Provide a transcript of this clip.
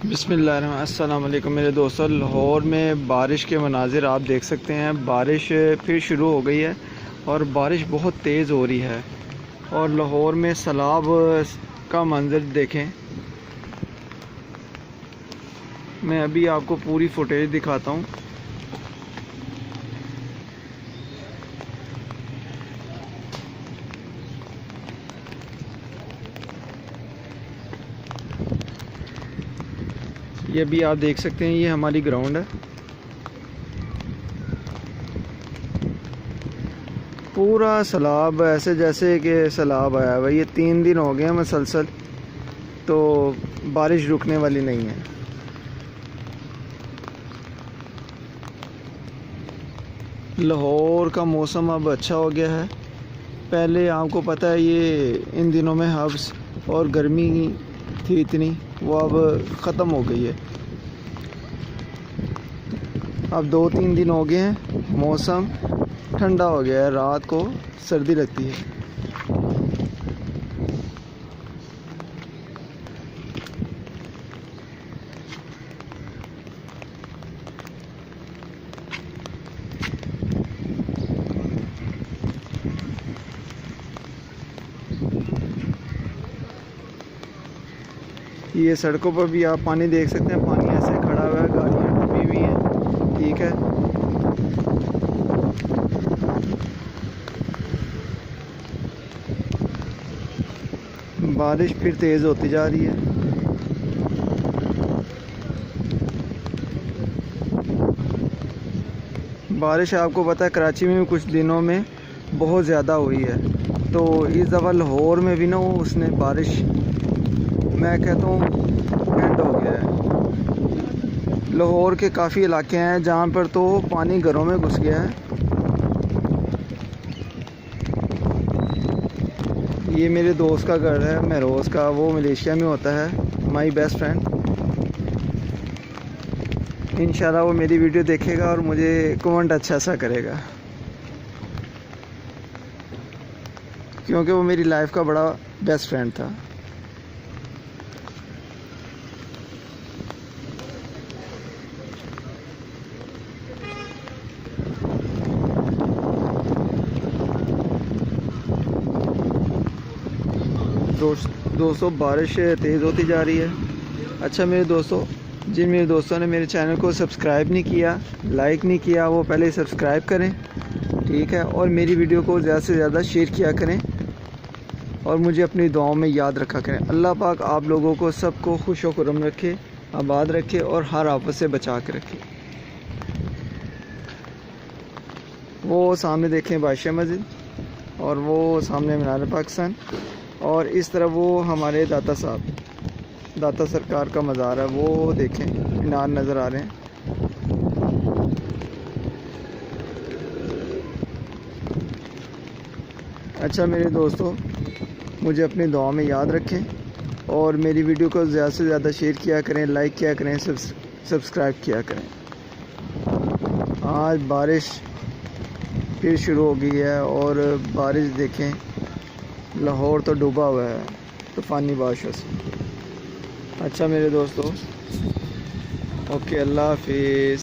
अस्सलामुअलैकुम मेरे दोस्तों, लाहौर में बारिश के मनाजिर आप देख सकते हैं। बारिश फिर शुरू हो गई है और बारिश बहुत तेज़ हो रही है और लाहौर में सैलाब का मंजर देखें। मैं अभी आपको पूरी फुटेज दिखाता हूँ। ये भी आप देख सकते हैं, ये हमारी ग्राउंड है। पूरा सैलाब ऐसे जैसे कि सैलाब आया हुआ। ये 3 दिन हो गए हैं मुसलसल, तो बारिश रुकने वाली नहीं है। लाहौर का मौसम अब अच्छा हो गया है। पहले आपको पता है ये इन दिनों में हब्स और गर्मी थी इतनी, वो अब ख़त्म हो गई है। अब 2-3 दिन हो गए हैं, मौसम ठंडा हो गया है। रात को सर्दी लगती है। ये सड़कों पर भी आप पानी देख सकते हैं। पानी ऐसे खड़ा हुआ है, गाड़ियाँ डूबी हुई हैं। ठीक है, बारिश फिर तेज़ होती जा रही है। बारिश आपको पता है कराची में भी कुछ दिनों में बहुत ज़्यादा हुई है, तो इस दफ़ा लाहौर में भी ना वो उसने बारिश, मैं कहता हूँ एंड हो गया है। लाहौर के काफ़ी इलाके हैं जहाँ पर तो पानी घरों में घुस गया है। ये मेरे दोस्त का घर है, महरोज़ का। वो मलेशिया में होता है, माई बेस्ट फ्रेंड। इंशाल्लाह वो मेरी वीडियो देखेगा और मुझे कमेंट अच्छा सा करेगा, क्योंकि वो मेरी लाइफ का बड़ा बेस्ट फ्रेंड था। दोस्तों बारिश तेज़ होती जा रही है। अच्छा मेरे दोस्तों, जिन मेरे दोस्तों ने मेरे चैनल को सब्सक्राइब नहीं किया, लाइक नहीं किया, वो पहले सब्सक्राइब करें, ठीक है। और मेरी वीडियो को ज़्यादा से ज़्यादा शेयर किया करें और मुझे अपनी दुआओं में याद रखा करें। अल्लाह पाक आप लोगों को सबको खुश व खुर्रम रखे, आबाद रखे और हर आफत से बचा के रखे। वो सामने देखें बादशाह मस्जिद, और वो सामने मीनार पाकिस्तान, और इस तरफ वो हमारे दाता साहब, दाता सरकार का मज़ार है। वो देखें मीनार नज़र आ रहे हैं। अच्छा मेरे दोस्तों, मुझे अपनी दुआ में याद रखें और मेरी वीडियो को ज़्यादा से ज़्यादा शेयर किया करें, लाइक किया करें, सब्सक्राइब किया करें। आज बारिश फिर शुरू हो गई है और बारिश देखें, लाहौर तो डूबा हुआ है तूफ़ानी बारिशों से। अच्छा मेरे दोस्तों, ओके, अल्लाह हाफिज़।